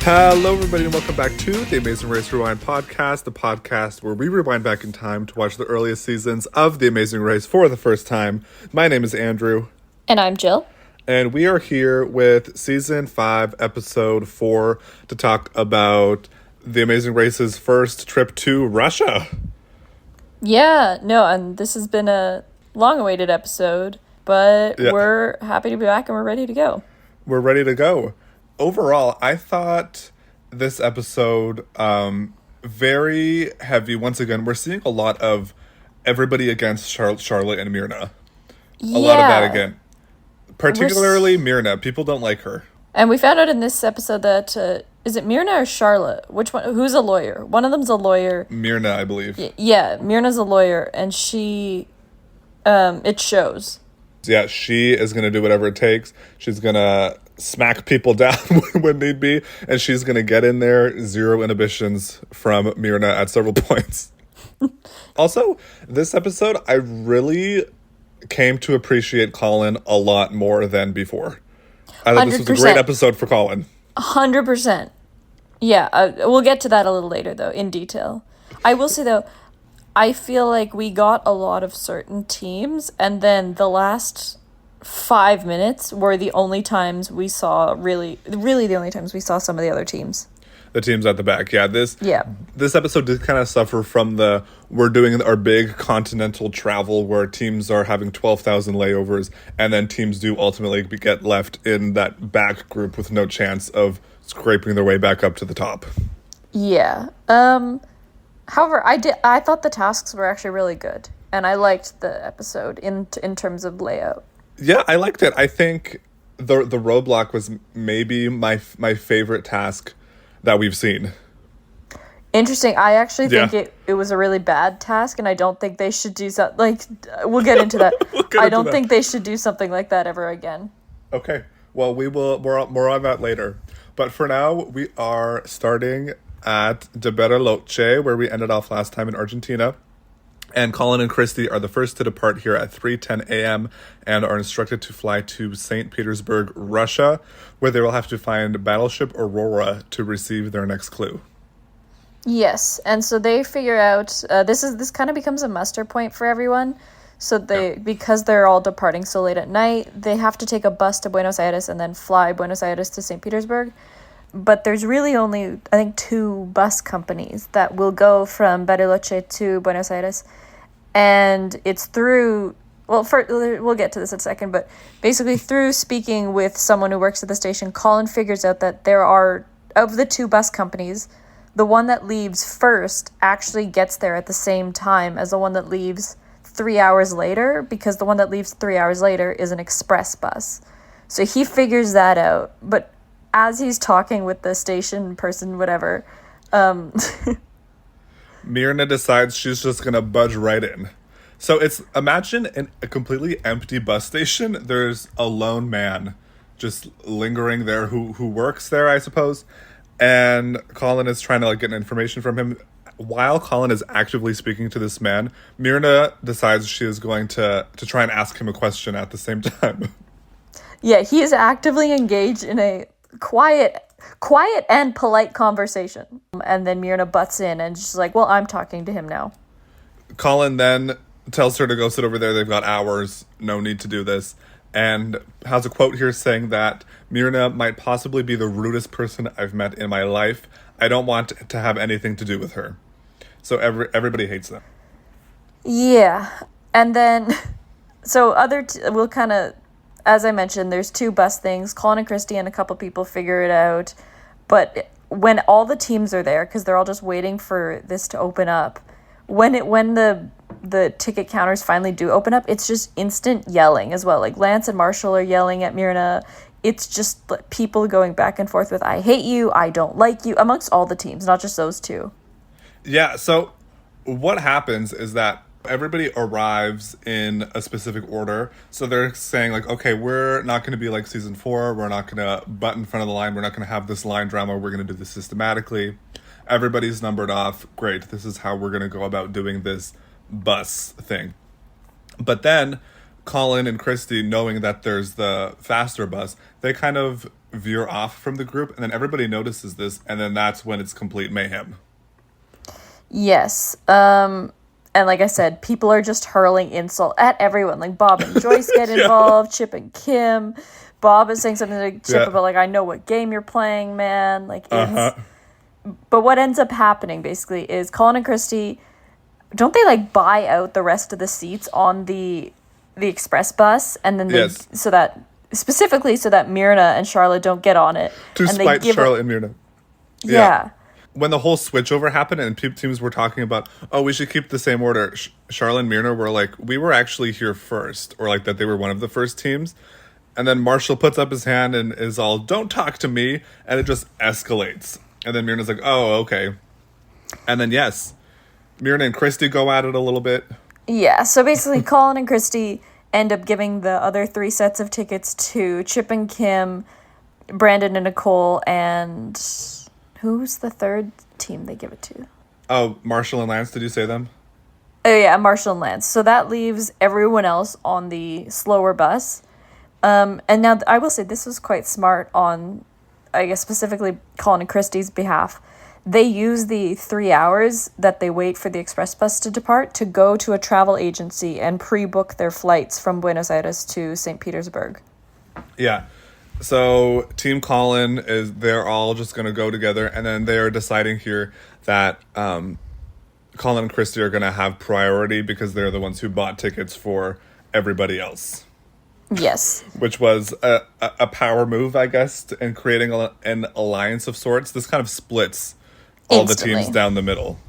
Hello, everybody, and welcome back to the Amazing Race Rewind podcast, the podcast where we rewind back in time to watch the earliest seasons of The Amazing Race for the first time. My name is Andrew. And I'm Jill. And we are here with Season 5, Episode 4 to talk about The Amazing Race's first trip to Russia. Yeah, no, and this has been a long-awaited episode, but we're happy to be back and we're ready to go. We're ready to go. Overall, I thought this episode very heavy. Once again, we're seeing a lot of everybody against Charlotte and Myrna. A lot of that again. Particularly Myrna. People don't like her. And we found out in this episode that, is it Myrna or Charlotte? Which one? Who's a lawyer? One of them's a lawyer. Myrna, I believe. Yeah, Myrna's a lawyer, and she, it shows. Yeah, she is going to do whatever it takes. She's going to smack people down when need be, and she's going to get in there, zero inhibitions from Myrna at several points. Also, this episode, I really came to appreciate Colin a lot more than before. I thought this was a great episode for Colin. 100%. Yeah, we'll get to that a little later, though, in detail. I will say, though, I feel like we got a lot of certain teams, and then the last 5 minutes were the only times we saw, really the only times we saw some of the other teams. The teams at the back, yeah. This episode did kind of suffer from we're doing our big continental travel where teams are having 12,000 layovers, and then teams do ultimately get left in that back group with no chance of scraping their way back up to the top. Yeah. However, I thought the tasks were actually really good, and I liked the episode in terms of layout. Yeah, I liked it. I think the roadblock was maybe my favorite task that we've seen. Interesting. I actually think it was a really bad task, and I don't think they should do something like. We'll get into that. I don't think they should do something like that ever again. Okay. Well, we will more on that later. But for now, we are starting at de Bariloche, where we ended off last time in Argentina. And Colin and Christy are the first to depart here at 3:10 a.m. and are instructed to fly to St. Petersburg, Russia, where they will have to find Battleship Aurora to receive their next clue. Yes, and so they figure out this kind of becomes a muster point for everyone. So because they're all departing so late at night, they have to take a bus to Buenos Aires and then fly Buenos Aires to St. Petersburg. But there's really only, I think, 2 bus companies that will go from Bariloche to Buenos Aires. And it's through, we'll get to this in a second, but basically through speaking with someone who works at the station, Colin figures out that there are, of the 2 bus companies, the one that leaves first actually gets there at the same time as the one that leaves 3 hours later, because the one that leaves 3 hours later is an express bus. So he figures that out, but as he's talking with the station person, whatever, Myrna decides she's just going to budge right in. So imagine a completely empty bus station. There's a lone man just lingering there who works there, I suppose. And Colin is trying to get information from him. While Colin is actively speaking to this man, Myrna decides she is going to try and ask him a question at the same time. Yeah, he is actively engaged in a quiet and polite conversation. And then Myrna butts in and she's like, well, I'm talking to him now. Colin then tells her to go sit over there. They've got hours. No need to do this. And has a quote here saying that Myrna might possibly be the rudest person I've met in my life. I don't want to have anything to do with her. So everybody hates them. Yeah. And then, so we'll kind of, as I mentioned, there's 2 bus things. Colin and Christy and a couple people figure it out. But when all the teams are there, because they're all just waiting for this to open up, when the ticket counters finally do open up, it's just instant yelling as well. Like Lance and Marshall are yelling at Myrna. It's just people going back and forth with, I hate you, I don't like you, amongst all the teams, not just those 2. Yeah, so what happens is that everybody arrives in a specific order. So they're saying okay, we're not going to be like season 4. We're not going to butt in front of the line. We're not going to have this line drama. We're going to do this systematically. Everybody's numbered off. Great. This is how we're going to go about doing this bus thing. But then Colin and Christy, knowing that there's the faster bus, they kind of veer off from the group, and then everybody notices this, and then that's when it's complete mayhem. Yes. And like I said, people are just hurling insult at everyone. Like Bob and Joyce get involved, Chip and Kim. Bob is saying something to Chip about like, I know what game you're playing, man. Like it's but what ends up happening basically is Colin and Christy, don't they like buy out the rest of the seats on the express bus, and then they so that Myrna and Charlotte don't get on it. To spite Charlotte and Myrna. Yeah. When the whole switchover happened and teams were talking about, oh, we should keep the same order, Charlotte and Myrna were like, we were actually here first, or like that they were one of the first teams. And then Marshall puts up his hand and is all, don't talk to me, and it just escalates. And then Myrna's like, oh, okay. And then, yes, Myrna and Christy go at it a little bit. Yeah, so basically Colin and Christy end up giving the other 3 sets of tickets to Chip and Kim, Brandon and Nicole, and... who's the third team they give it to? Oh, Marshall and Lance, did you say them? Oh, yeah, Marshall and Lance. So that leaves everyone else on the slower bus. And now I will say this was quite smart on, I guess, specifically Colin and Christy's behalf. They use the 3 hours that they wait for the express bus to depart to go to a travel agency and pre-book their flights from Buenos Aires to St. Petersburg. Yeah. So Team Colin they're all just going to go together, and then they're deciding here that Colin and Christy are going to have priority because they're the ones who bought tickets for everybody else. Yes. Which was a power move, I guess, in creating an alliance of sorts. This kind of splits all instantly. The teams down the middle.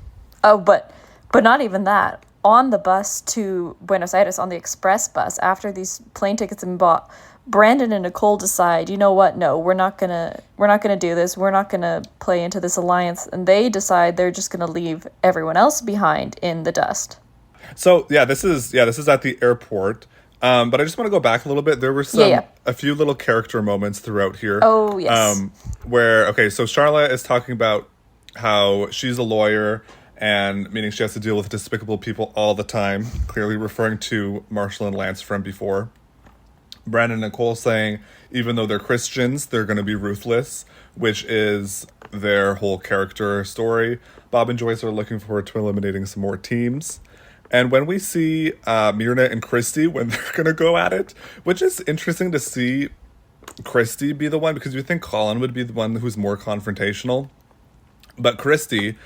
Oh, but not even that. On the bus to Buenos Aires, on the express bus, after these plane tickets have been bought, Brandon and Nicole decide, you know what? No, we're not gonna do this. We're not gonna play into this alliance, and they decide they're just gonna leave everyone else behind in the dust. So this is at the airport. But I just want to go back a little bit. There were a few little character moments throughout here. Oh yes. So Charlotte is talking about how she's a lawyer, and meaning she has to deal with despicable people all the time. Clearly referring to Marshall and Lance from before. Brandon and Nicole saying, even though they're Christians, they're going to be ruthless, which is their whole character story. Bob and Joyce are looking forward to eliminating some more teams. And when we see Myrna and Christy, when they're going to go at it, which is interesting to see Christy be the one, because you think Colin would be the one who's more confrontational. But Christy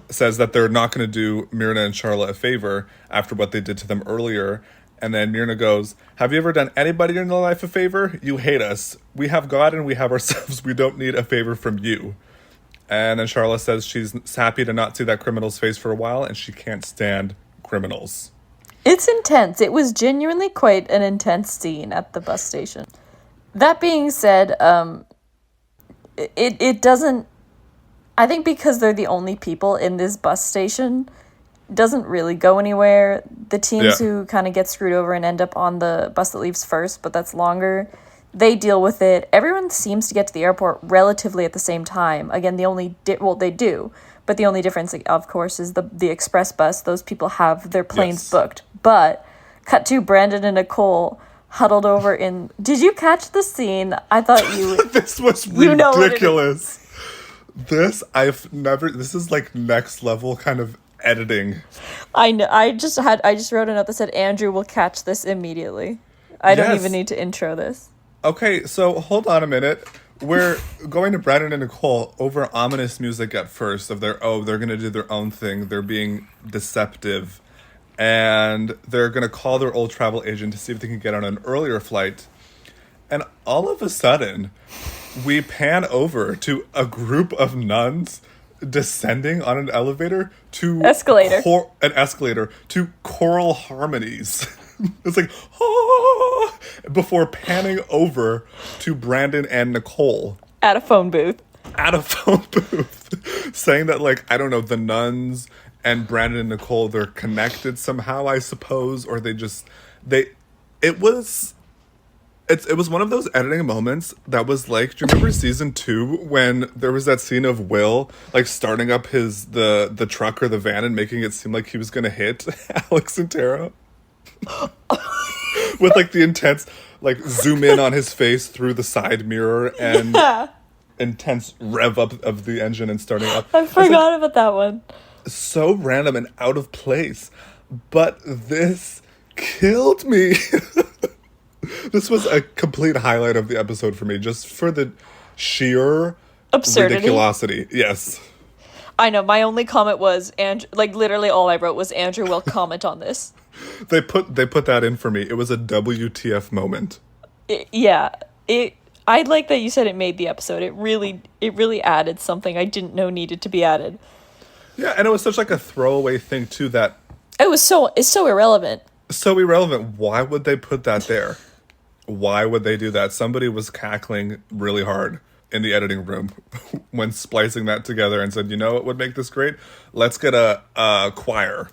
says that they're not going to do Myrna and Charlotte a favor after what they did to them earlier. And then Myrna goes, have you ever done anybody in your life a favor? You hate us. We have God and we have ourselves. We don't need a favor from you. And then Charlotte says she's happy to not see that criminal's face for a while, and she can't stand criminals. It's intense. It was genuinely quite an intense scene at the bus station. That being said, it doesn't... I think because they're the only people in this bus station... doesn't really go anywhere. The teams who kind of get screwed over and end up on the bus that leaves first, but that's longer, they deal with it. Everyone seems to get to the airport relatively at the same time. Again, they do, but the only difference, of course, is the express bus. Those people have their planes booked. But cut to Brandon and Nicole huddled over in... Did you catch the scene? I thought you... This was ridiculous. This is like next level kind of editing. I know. I just wrote a note that said Andrew will catch this immediately. I don't even need to intro this. Okay, so hold on a minute. We're going to Brandon and Nicole over ominous music at first of they're going to do their own thing. They're being deceptive. And they're going to call their old travel agent to see if they can get on an earlier flight. And all of a sudden, we pan over to a group of nuns descending on an elevator to an escalator to choral harmonies. It's like before panning over to Brandon and Nicole at a phone booth saying that, like, I don't know, the nuns and Brandon and Nicole, they're connected somehow, I suppose, or it was one of those editing moments that was like, do you remember season 2 when there was that scene of Will like starting up the truck or the van and making it seem like he was going to hit Alex and Tara? With like the intense, like zoom in on his face through the side mirror and intense rev up of the engine and starting up. I forgot about that one. So random and out of place. But this killed me. This was a complete highlight of the episode for me, just for the sheer absurdity. Ridiculosity. Yes. I know. My only comment was, like literally all I wrote was, Andrew will comment on this. They put that in for me. It was a WTF moment. I like that you said it made the episode. It really added something I didn't know needed to be added. Yeah, and it was such like a throwaway thing too that it's so irrelevant. So irrelevant. Why would they put that there? Why would they do that? Somebody was cackling really hard in the editing room when splicing that together and said, you know what would make this great? Let's get a choir.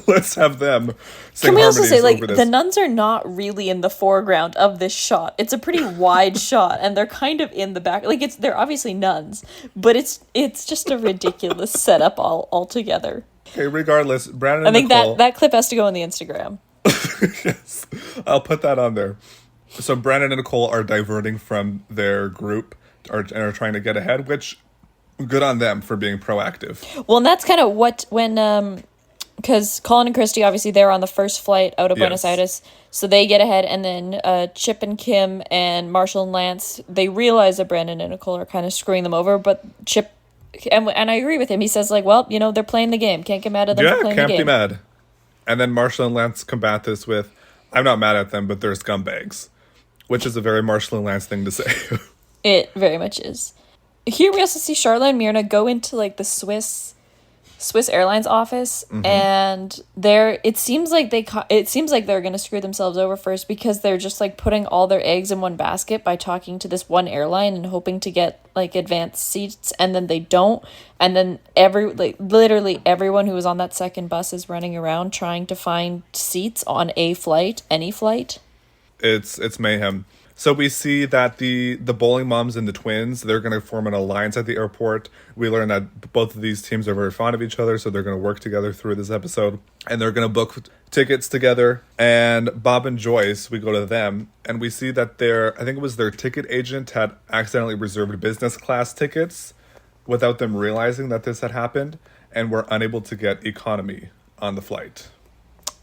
Let's have them sing. Can we also say, like, the nuns are not really in the foreground of this shot? It's a pretty wide shot, and they're kind of in the back. Like, they're obviously nuns, but it's just a ridiculous setup altogether. Okay, regardless, Brandon and Nicole... I think that clip has to go on the Instagram. Yes, I'll put that on there. So Brandon and Nicole are diverting from their group and are trying to get ahead, which, good on them for being proactive. Well, and that's kind of when... Because Colin and Christy, obviously, they're on the first flight out of Buenos Aires, so they get ahead, and then Chip and Kim and Marshall and Lance, they realize that Brandon and Nicole are kind of screwing them over, but Chip, and I agree with him, he says, like, well, they're playing the game, can't get mad at them for playing the game. Yeah, can't be mad. And then Marshall and Lance combat this with, I'm not mad at them, but they're scumbags, which is a very Marshall and Lance thing to say. It very much is. Here we also see Charlotte and Myrna go into, like, the Swiss Airlines office, and it seems like they're gonna screw themselves over first, because they're just like putting all their eggs in one basket by talking to this one airline and hoping to get like advanced seats, and then they don't, and then literally everyone who was on that second bus is running around trying to find seats on any flight. It's mayhem. So we see that the bowling moms and the twins, they're going to form an alliance at the airport. We learn that both of these teams are very fond of each other, so they're going to work together through this episode. And they're going to book tickets together. And Bob and Joyce, we go to them, and we see that I think it was their ticket agent had accidentally reserved business class tickets without them realizing that this had happened, and were unable to get economy on the flight.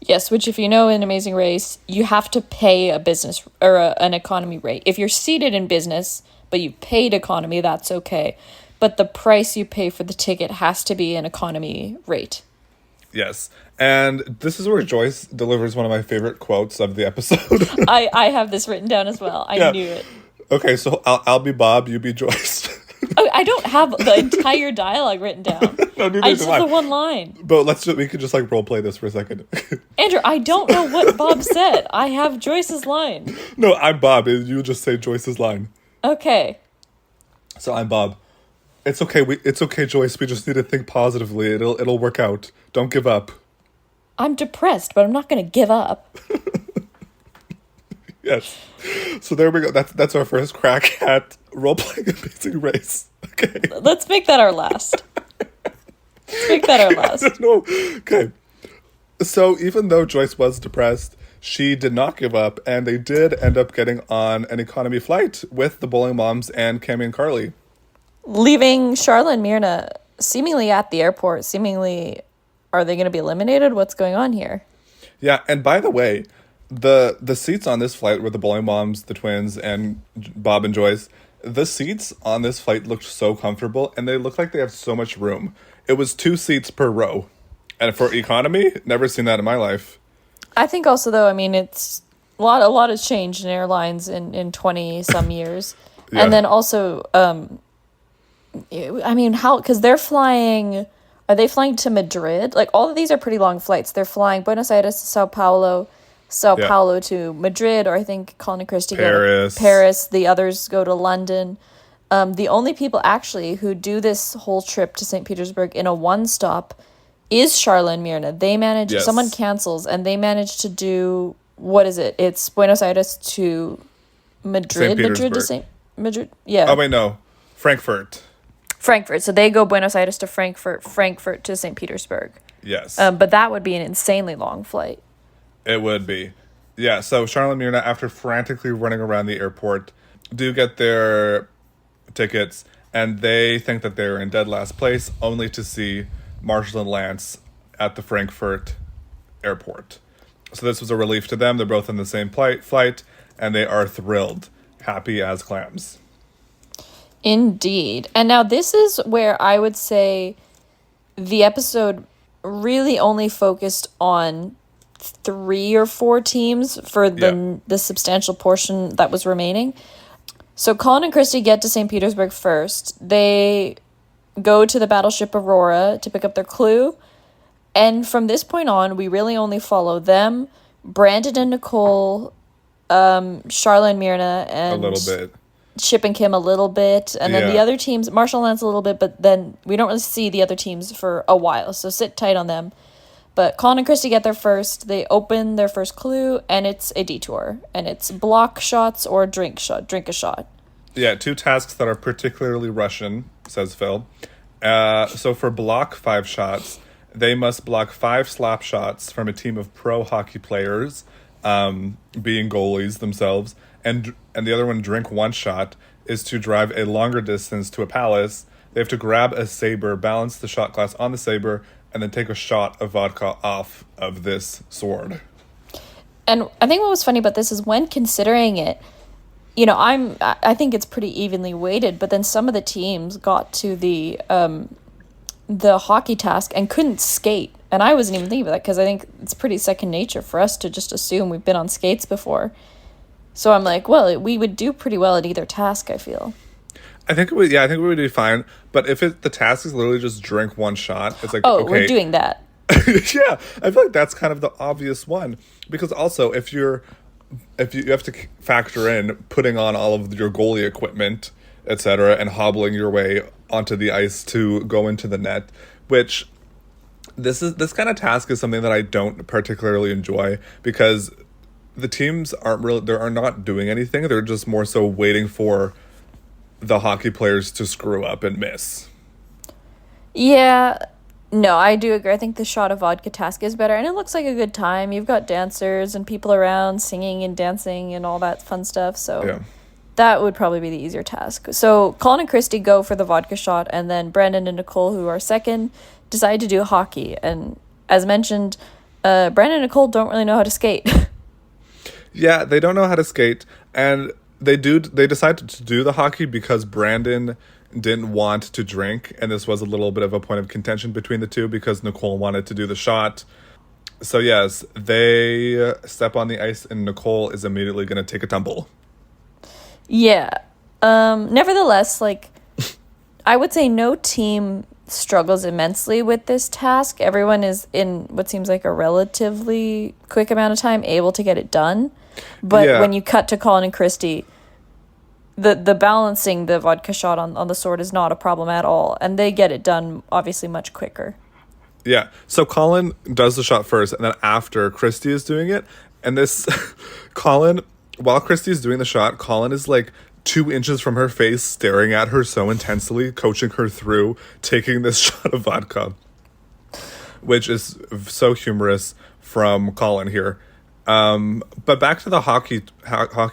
Yes, which if you know in Amazing Race, you have to pay a business or an economy rate. If you're seated in business, but you paid economy, that's okay. But the price you pay for the ticket has to be an economy rate. Yes. And this is where Joyce delivers one of my favorite quotes of the episode. I have this written down as well. I knew it. Okay, so I'll be Bob, you be Joyce. Oh, I don't have the entire dialogue written down. No, I just have the one line. But we could just like role play this for a second. Andrew, I don't know what Bob said. I have Joyce's line. No, I'm Bob. You just say Joyce's line. Okay. So I'm Bob. It's okay. It's okay, Joyce. We just need to think positively. It'll work out. Don't give up. I'm depressed, but I'm not going to give up. Yes. So there we go. That's our first crack at role-playing Amazing Race. Okay. Let's make that our last. No. Okay. So even though Joyce was depressed, she did not give up, and they did end up getting on an economy flight with the bowling moms and Cammy and Carly. Leaving Charlotte and Myrna seemingly at the airport. Are they going to be eliminated? What's going on here? Yeah, and by the way, the seats on this flight were the bowling moms, the twins, and Bob and Joyce. The seats on this flight looked so comfortable, and they look like they have so much room. It was 2 seats per row. And for economy, never seen that in my life. I think also, though, I mean, it's a lot has changed in airlines in 20-some years. Yeah. And then also, I mean, because they're flying... Are they flying to Madrid? Like, all of these are pretty long flights. They're flying Buenos Aires to Sao Paulo to Madrid, or I think Colin and Christy go to Paris. The others go to London. The only people actually who do this whole trip to St. Petersburg in a one-stop is Charlotte and Myrna. They manage, someone cancels, and they manage to do, what is it? It's Buenos Aires to Madrid. Madrid. Yeah. Oh, wait, no. Frankfurt. So they go Buenos Aires to Frankfurt to St. Petersburg. Yes. But that would be an insanely long flight. It would be. Yeah, so Charlotte and Myrna, after frantically running around the airport, do get their tickets, and they think that they're in dead last place, only to see Marshall and Lance at the Frankfurt airport. So this was a relief to them. They're both in the same flight, and they are thrilled, happy as clams. Indeed. And now this is where I would say the episode really only focused on 3 or 4 teams for the substantial portion that was remaining. So Colin and Christy get to St. Petersburg first. They go to the battleship Aurora to pick up their clue. And from this point on, we really only follow them, Brandon and Nicole, Charla and Myrna, and a little bit. Chip and Kim a little bit. And then the other teams, Marshall and Lance a little bit, but then we don't really see the other teams for a while. So sit tight on them. But Colin and Christy get there first. They open their first clue, and it's a detour. And it's block shots or drink a shot. Yeah, 2 tasks that are particularly Russian, says Phil. So for block 5 shots, they must block 5 slap shots from a team of pro hockey players, being goalies themselves. And the other one, drink 1 shot, is to drive a longer distance to a palace. They have to grab a saber, balance the shot glass on the saber, and then take a shot of vodka off of this sword. And I think what was funny about this is when considering it, you know, I think it's pretty evenly weighted, but then some of the teams got to the hockey task and couldn't skate. And I wasn't even thinking about that because I think it's pretty second nature for us to just assume we've been on skates before. So I'm like, well, we would do pretty well at either task, I feel. I think we would do fine. But if the task is literally just drink 1 shot, it's like, okay. We're doing that. Yeah, I feel like that's kind of the obvious one. Because also, if you have to factor in putting on all of your goalie equipment, etc., and hobbling your way onto the ice to go into the net, which this kind of task is something that I don't particularly enjoy because the teams are not doing anything. They're just more so waiting for the hockey players to screw up and miss. Yeah, no, I do agree. I think the shot of vodka task is better, and it looks like a good time. You've got dancers and people around singing and dancing and all that fun stuff, so that would probably be the easier task. So Colin and Christy go for the vodka shot, and then Brandon and Nicole, who are second, decide to do hockey. And as mentioned, Brandon and Nicole don't really know how to skate. Yeah, they don't know how to skate, and they decided to do the hockey because Brandon didn't want to drink, and this was a little bit of a point of contention between the two because Nicole wanted to do the shot. So yes, they step on the ice, and Nicole is immediately going to take a tumble. Yeah. Nevertheless, like, I would say no team struggles immensely with this task. Everyone is in what seems like a relatively quick amount of time able to get it done. But when you cut to Colin and Christy, the balancing the vodka shot on the sword is not a problem at all. And they get it done, obviously, much quicker. Yeah. So Colin does the shot first, and then after, Christy is doing it. And this, while Christy is doing the shot, Colin is like 2 inches from her face, staring at her so intensely, coaching her through taking this shot of vodka, which is so humorous from Colin here. But back to the hockey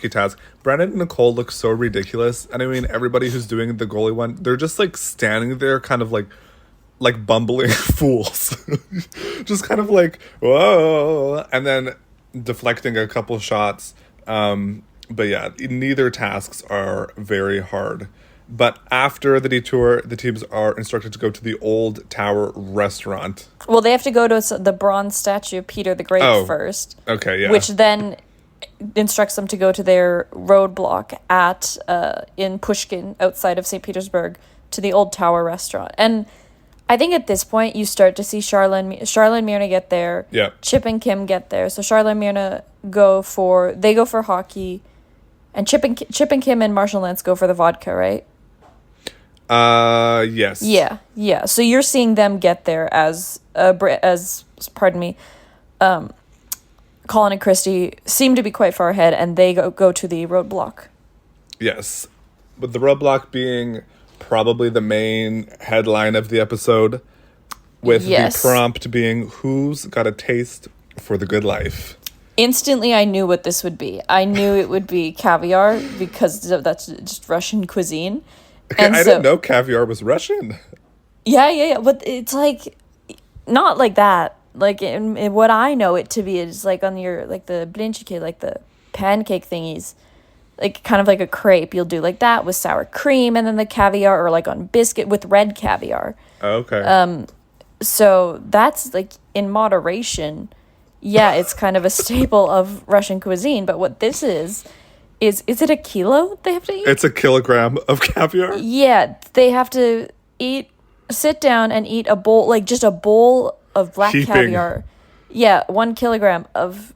task. Brandon and Nicole look so ridiculous, and I mean everybody who's doing the goalie one, they're just like standing there, kind of like bumbling fools, just kind of like whoa, and then deflecting a couple shots. But yeah, neither tasks are very hard. But after the detour, the teams are instructed to go to the Old Tower restaurant. Well, they have to go to the bronze statue of Peter the Great first. Okay, yeah. Which then instructs them to go to their roadblock in Pushkin, outside of St. Petersburg, to the Old Tower restaurant. And I think at this point, you start to see Charla and Myrna get there. Yeah. Chip and Kim get there. So Charla and Myrna go for hockey. And Chip and Kim and Marshall and Lance go for the vodka, right? Yes. Yeah. So you're seeing them get there as Colin and Christy seem to be quite far ahead, and they go to the roadblock. Yes, but the roadblock being probably the main headline of the episode, with the prompt being "Who's got a taste for the good life?" Instantly, I knew what this would be. I knew it would be caviar because that's just Russian cuisine. Okay, I didn't know caviar was Russian. Yeah. But it's like not like that. Like in what I know it to be is like on your like the blinchiki, like the pancake thingies, like kind of like a crepe. You'll do like that with sour cream, and then the caviar, or like on biscuit with red caviar. Okay. So that's like in moderation. Yeah, it's kind of a staple of Russian cuisine. But what this is it a kilo they have to eat? It's a kilogram of caviar? Yeah, they have to sit down and eat a bowl, like just a bowl of black caviar. Yeah, 1 kilogram of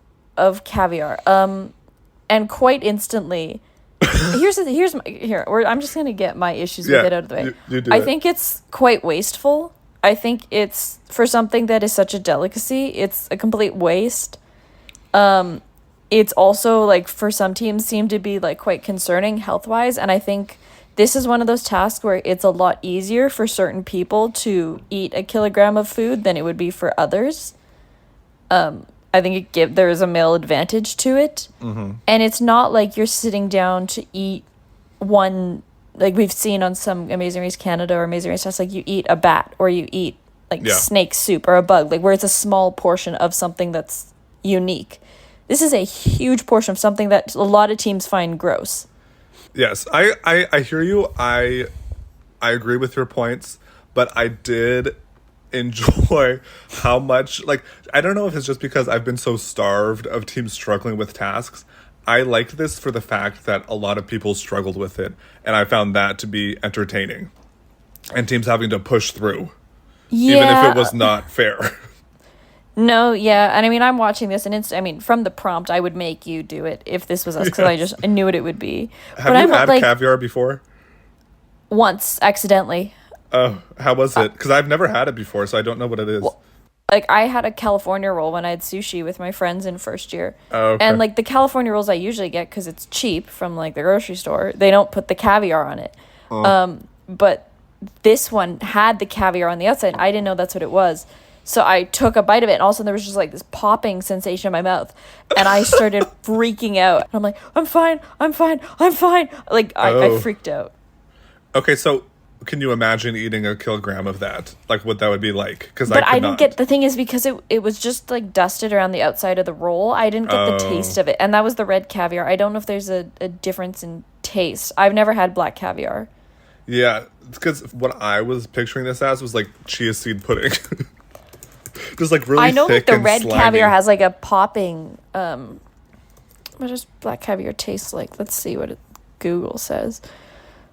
caviar. And quite instantly, I'm just gonna get my issues with it out of the way. I think it's quite wasteful. I think it's for something that is such a delicacy, it's a complete waste. It's also like for some teams seem to be like quite concerning health wise, and I think this is one of those tasks where it's a lot easier for certain people to eat a kilogram of food than it would be for others. I think there is a male advantage to it, and it's not like you're sitting down to eat one, like we've seen on some Amazing Race Canada or Amazing Race tests, like you eat a bat or you eat like snake soup or a bug, like where it's a small portion of something that's unique. This is a huge portion of something that a lot of teams find gross. Yes, I hear you. I agree with your points, but I did enjoy how much, like, I don't know if it's just because I've been so starved of teams struggling with tasks. I liked this for the fact that a lot of people struggled with it, and I found that to be entertaining. And teams having to push through, even if it was not fair. No, yeah, and I mean, I'm watching this, and from the prompt, I would make you do it if this was us, because I knew what it would be. Have you had caviar before? Once, accidentally. Oh, how was it? Because I've never had it before, so I don't know what it is. Well, like, I had a California roll when I had sushi with my friends in first year. Oh, okay. And, like, the California rolls I usually get, because it's cheap from, like, the grocery store, they don't put the caviar on it. Oh. But this one had the caviar on the outside. I didn't know that's what it was. So I took a bite of it, and all of a sudden there was just, like, this popping sensation in my mouth. And I started freaking out. And I'm like, I'm fine. Like, I freaked out. Okay, so can you imagine eating a kilogram of that? Like, what that would be like? But I didn't get, the thing is, because it was just, like, dusted around the outside of the roll, I didn't get the taste of it. And that was the red caviar. I don't know if there's a difference in taste. I've never had black caviar. Yeah, because what I was picturing this as was, like, chia seed pudding. Just, like, really thick and slimy. I know that the red caviar has, like, a popping, what does black caviar taste like? Let's see what Google says.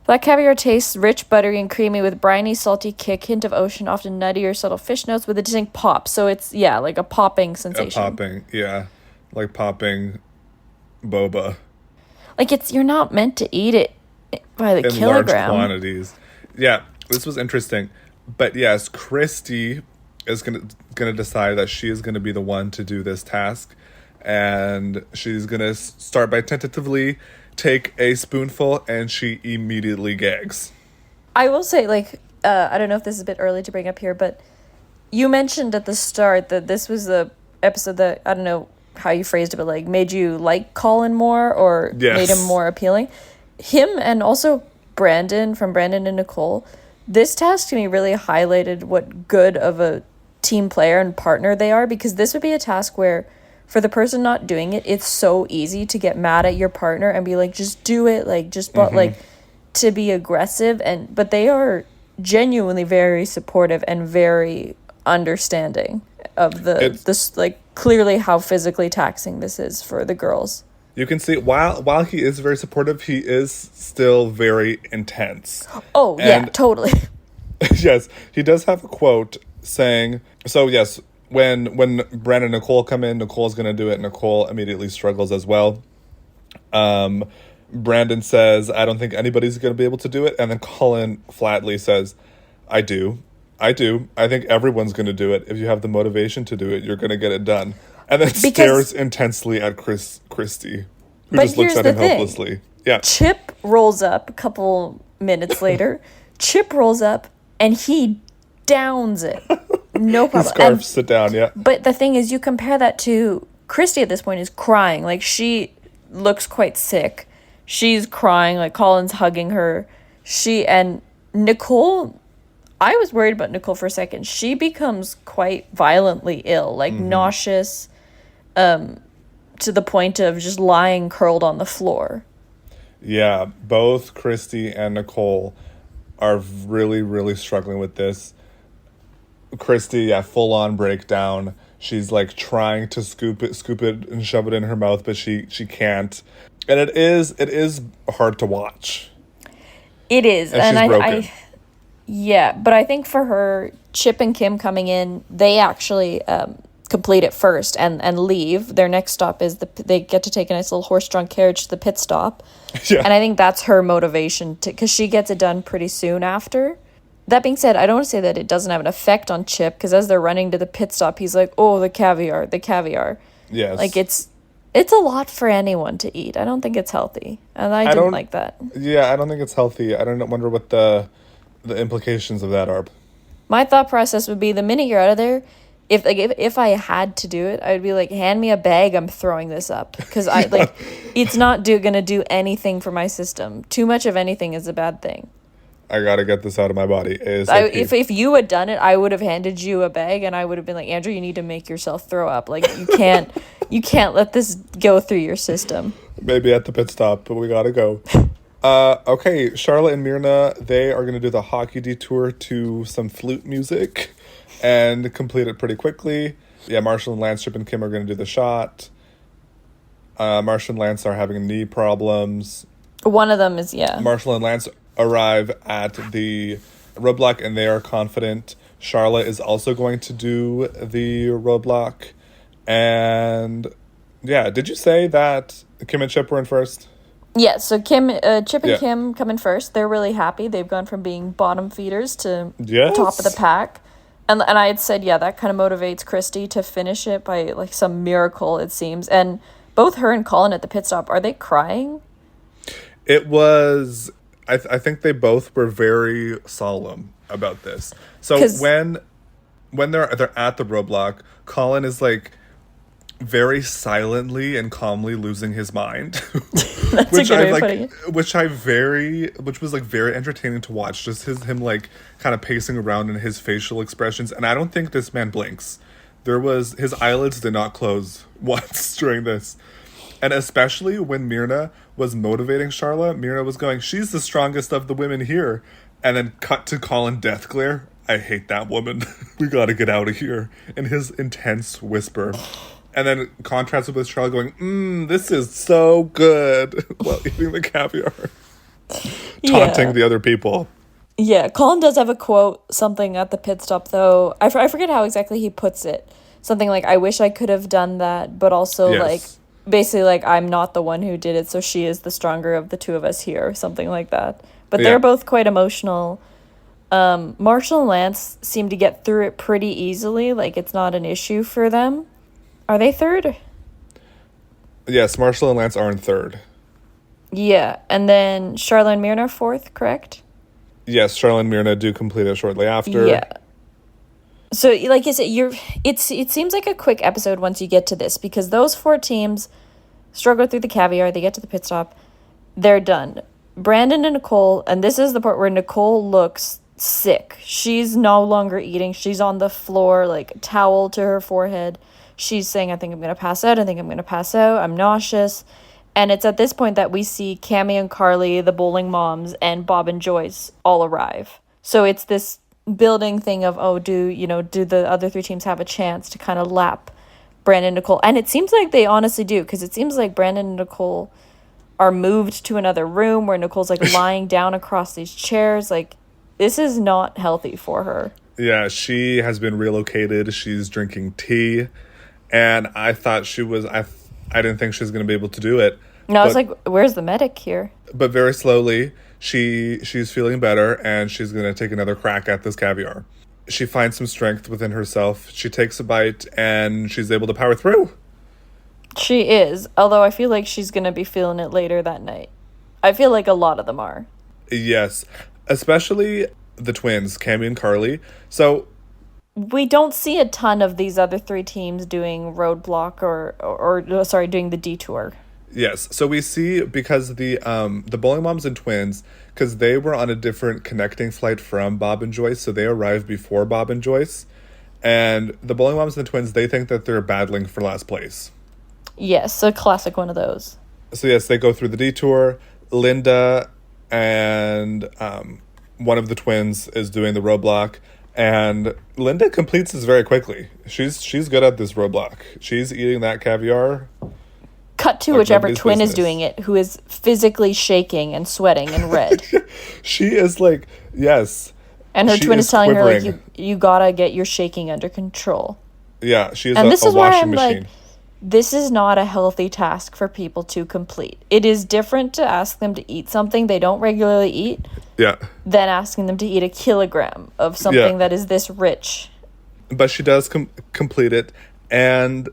Black caviar tastes rich, buttery, and creamy with briny, salty kick, hint of ocean, often nutty or subtle fish notes with a distinct pop. So it's, like a popping sensation. Like popping boba. Like, you're not meant to eat it by the kilogram. In large quantities. Yeah, this was interesting. But yes, Christy is gonna decide that she is gonna be the one to do this task. And she's gonna start by tentatively take a spoonful, and she immediately gags. I will say, like, I don't know if this is a bit early to bring up here, but you mentioned at the start that this was the episode that, I don't know how you phrased it, but, like, made you like Colin more, or made him more appealing. Him, and also Brandon and Nicole, this task to me really highlighted what good of a team player and partner they are, because this would be a task where, for the person not doing it, it's so easy to get mad at your partner and be like, just do it, like, like, to be aggressive. But they are genuinely very supportive and very understanding of this, like, clearly how physically taxing this is for the girls. You can see, while he is very supportive, he is still very intense. Oh, and, yeah, totally. Yes, he does have a quote saying, so yes, when Brandon and Nicole come in, Nicole's going to do it. Nicole immediately struggles as well. Brandon says, I don't think anybody's going to be able to do it. And then Colin flatly says, I do. I think everyone's going to do it. If you have the motivation to do it, you're going to get it done. And then stares intensely at Christy, who just looks at him helplessly. Yeah. Chip rolls up a couple minutes later. Chip rolls up, and he downs it. No problem. The scarves sit down, yeah. But the thing is, you compare that to Christy at this point is crying. Like, she looks quite sick. She's crying. Like, Colin's hugging her. And Nicole, I was worried about Nicole for a second. She becomes quite violently ill, like nauseous, to the point of just lying curled on the floor. Yeah, both Christy and Nicole are really, really struggling with this. Christy, full on breakdown. She's like trying to scoop it and shove it in her mouth, but she can't. And it is hard to watch. It is. And she's broken. Yeah, but I think for her, Chip and Kim coming in, they actually complete it first and leave. Their next stop is they get to take a nice little horse-drawn carriage to the pit stop. Yeah. And I think that's her motivation, because she gets it done pretty soon after. That being said, I don't want to say that it doesn't have an effect on Chip, because as they're running to the pit stop, he's like, oh, the caviar. Yes. Like, it's a lot for anyone to eat. I don't think it's healthy. And I didn't like that. Yeah, I don't think it's healthy. I don't wonder what the implications of that are. My thought process would be, the minute you're out of there, if I had to do it, I would be like, hand me a bag, I'm throwing this up. Because it's not gonna do anything for my system. Too much of anything is a bad thing. I gotta get this out of my body ASAP. If you had done it, I would have handed you a bag, and I would have been like, Andrew, you need to make yourself throw up. Like, you can't let this go through your system. Maybe at the pit stop, but we gotta go. Okay, Charlotte and Myrna, they are gonna do the hockey detour to some flute music and complete it pretty quickly. Yeah, Marshall and Lance, Chip and Kim are gonna do the shot. Marshall and Lance are having knee problems. One of them is, yeah. Marshall and Lance arrive at the roadblock and they are confident. Charlotte is also going to do the roadblock. And yeah, did you say that Kim and Chip were in first? Yeah, so Chip and Kim come in first. They're really happy. They've gone from being bottom feeders to top of the pack. And I had said, yeah, that kind of motivates Christy to finish it by like some miracle, it seems. And both her and Colin at the pit stop, are they crying? It was... I think they both were very solemn about this. So when they're at the roadblock, Colin is like very silently and calmly losing his mind. That's which a good way of putting it. Which was like very entertaining to watch. Just him like kind of pacing around and his facial expressions. And I don't think this man blinks. His eyelids did not close once during this. And especially when Myrna was motivating Charlotte, Myrna was going, she's the strongest of the women here. And then cut to Colin death glare. I hate that woman. We gotta get out of here. In his intense whisper. And then contrasted with Charlotte going, this is so good. While eating the caviar. Taunting the other people. Yeah, Colin does have a quote, something at the pit stop, though. I forget how exactly he puts it. Something like, I wish I could have done that, but also like... Basically, like, I'm not the one who did it, so she is the stronger of the two of us here, something like that. But they're both quite emotional. Marshall and Lance seem to get through it pretty easily. Like, it's not an issue for them. Are they third? Yes, Marshall and Lance are in third. Yeah, and then Charlotte and Myrna are fourth, correct? Yes, Charlotte and Myrna do complete it shortly after. Yeah. So, like I said, it seems like a quick episode once you get to this, because those four teams struggle through the caviar, they get to the pit stop, they're done. Brandon and Nicole, and this is the part where Nicole looks sick. She's no longer eating. She's on the floor, like, towel to her forehead. She's saying, I think I'm going to pass out. I'm nauseous. And it's at this point that we see Cammie and Carly, the bowling moms, and Bob and Joyce all arrive. So it's this building thing of, do the other three teams have a chance to kind of lap Brandon and Nicole? And it seems like they honestly do, because it seems like Brandon and Nicole are moved to another room where Nicole's like lying down across these chairs. Like, this is not healthy for her. Yeah, she has been relocated. She's drinking tea, and I thought she was. I didn't think she was going to be able to do it. No, I was like, where's the medic here? But very slowly, she's feeling better, and she's going to take another crack at this caviar. She finds some strength within herself. She takes a bite, and she's able to power through. She is, although I feel like she's going to be feeling it later that night. I feel like a lot of them are. Yes, especially the twins, Cammie and Carly. So we don't see a ton of these other three teams doing roadblock or sorry, doing the detour. Yes. So we see because the bowling moms and twins, because they were on a different connecting flight from Bob and Joyce, so they arrived before Bob and Joyce. And the bowling moms and the twins, they think that they're battling for last place. Yes, a classic one of those. So yes, they go through the detour. Linda and one of the twins is doing the roadblock, and Linda completes this very quickly. She's good at this roadblock. She's eating that caviar. Cut to like whichever nobody's twin is business. doing it, who is physically shaking and sweating and red. She is like, yes. And her She twin is telling her, like, quivering. you gotta get your shaking under control. Yeah, she is And a this is why washing I'm machine. like, this is not a healthy task for people to complete. It is different to ask them to eat something they don't regularly eat Yeah. than asking them to eat a kilogram of something that is this rich. But she does complete it. And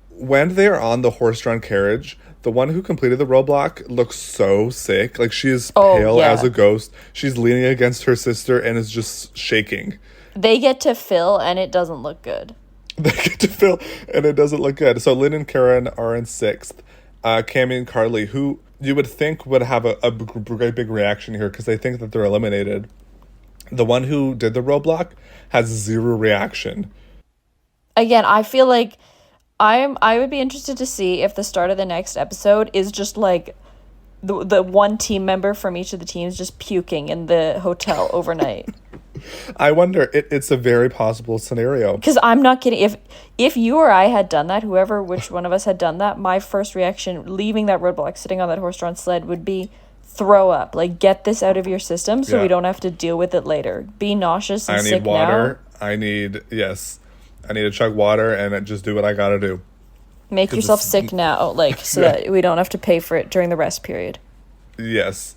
when they are on the horse-drawn carriage, the one who completed the roadblock looks so sick. Like, she is Oh, pale yeah. as a ghost. She's leaning against her sister and is just shaking. They get to fill, and it doesn't look good. They get to fill, and it doesn't look good. So Lynn and Karen are in sixth. Cammy and Carly, who you would think would have a great big reaction here because they think that they're eliminated. The one who did the roadblock has zero reaction. Again, I feel like I would be interested to see if the start of the next episode is just like the one team member from each of the teams just puking in the hotel overnight. I wonder, it's a very possible scenario. Because I'm not kidding. If you or I had done that, which one of us had done that, my first reaction, leaving that roadblock, sitting on that horse-drawn sled, would be throw up. Like, get this out of your system so Yeah. we don't have to deal with it later. Be nauseous and I sick need water. now. I need to chug water and just do what I gotta do. Make 'Cause yourself it's- sick now, like, so that we don't have to pay for it during the rest period. Yes.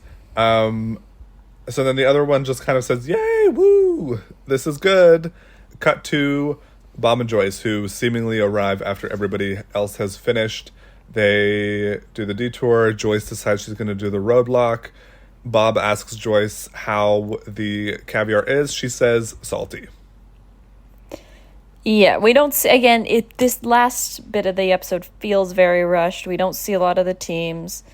So then the other one just kind of says, yay, woo, this is good. Cut to Bob and Joyce, who seemingly arrive after everybody else has finished. They do the detour. Joyce decides she's going to do the roadblock. Bob asks Joyce how the caviar is. She says salty. Yeah, we don't see, again, this last bit of the episode feels very rushed. We don't see a lot of the teams.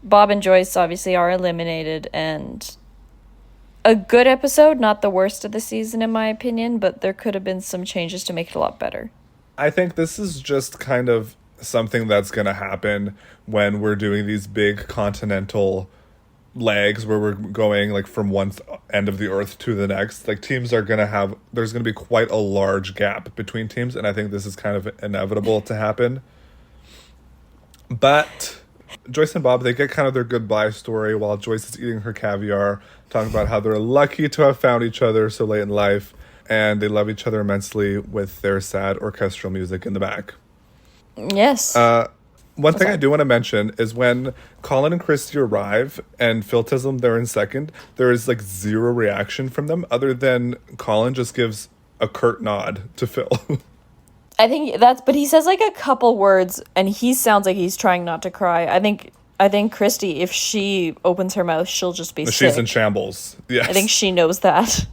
Bob and Joyce obviously are eliminated, and a good episode, not the worst of the season in my opinion, but there could have been some changes to make it a lot better. I think this is just kind of something that's going to happen when we're doing these big continental legs where we're going like from one end of the earth to the next. Like, teams are going to have, there's going to be quite a large gap between teams, and I think this is kind of inevitable to happen. But Joyce and Bob, they get kind of their goodbye story while Joyce is eating her caviar, talking about how they're lucky to have found each other so late in life, and they love each other immensely with their sad orchestral music in the back. Yes. One thing I do want to mention is when Colin and Christy arrive and Phil tells them they're in second, there is like zero reaction from them other than Colin just gives a curt nod to Phil. I think but he says like a couple words and he sounds like he's trying not to cry. I think Christy, if she opens her mouth, she'll just be sick. She's in shambles. Yes. I think she knows that.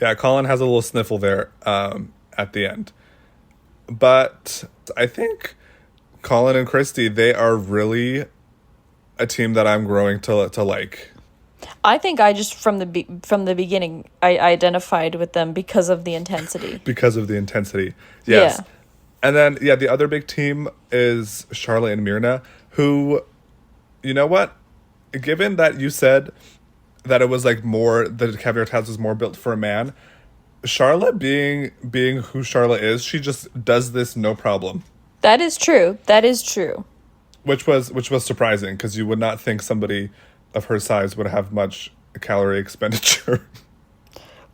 Yeah, Colin has a little sniffle there at the end. But I think Colin and Christy, they are really a team that I'm growing to like. I think I just from the beginning I identified with them because of the intensity. Because of the intensity. Yes. Yeah. And then, the other big team is Charlotte and Myrna, who, you know what? Given that you said that it was like more, the caviar task was more built for a man, Charlotte being who Charlotte is, she just does this no problem. That is true. Which was surprising, because you would not think somebody of her size would have much calorie expenditure.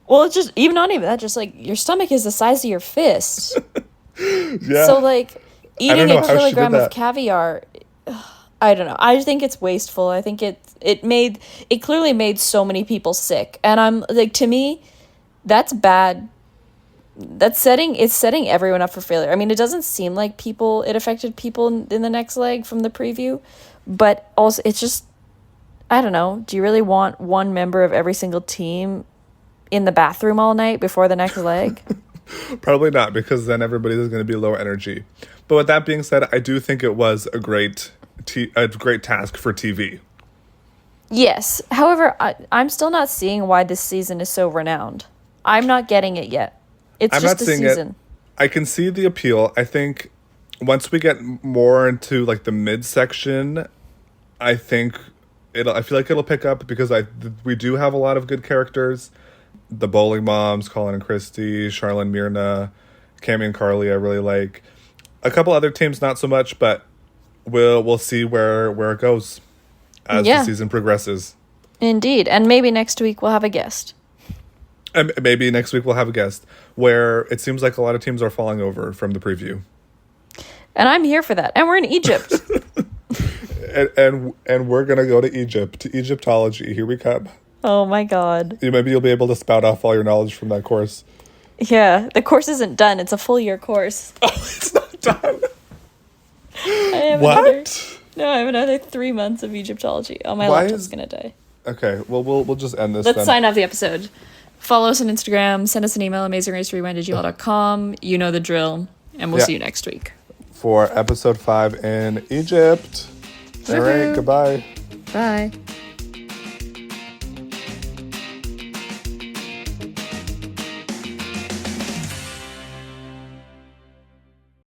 Well, it's just not even that, just like your stomach is the size of your fist. Yeah. So like eating know a how she did kilogram of that. caviar, I don't know. I think it's wasteful. I think it clearly made so many people sick. And I'm like, to me, that's bad. It's setting everyone up for failure. I mean, it doesn't seem like it affected people in the next leg from the preview, but also it's just, I don't know. Do you really want one member of every single team in the bathroom all night before the next leg? Probably not, because then everybody's going to be low energy. But with that being said, I do think it was a great task for TV. Yes. However, I'm still not seeing why this season is so renowned. I'm not getting it yet. It's I'm just not a seeing season. it. I can see the appeal. I think once we get more into like the midsection, I think I feel like it'll pick up, because we do have a lot of good characters. The bowling moms, Colin and Christy, Charlene, Myrna, Cami and Carly, I really like. A couple other teams not so much, but we'll see where it goes as the season progresses. Indeed. And maybe next week we'll have a guest. And maybe next week we'll have a guest, where it seems like a lot of teams are falling over from the preview. And I'm here for that. And we're in Egypt. and we're going to go to Egypt, to Egyptology. Here we come. Oh my God. Maybe you'll be able to spout off all your knowledge from that course. Yeah, the course isn't done. It's a full year course. Oh, it's not done. I have another 3 months of Egyptology. Oh, my laptop's gonna die. Okay, well, we'll just end this. Let's sign off the episode. Follow us on Instagram. Send us an email, amazingracerewind@gmail.com. You know the drill. And we'll see you next week. For episode 5 in Egypt. All right, goodbye. Bye.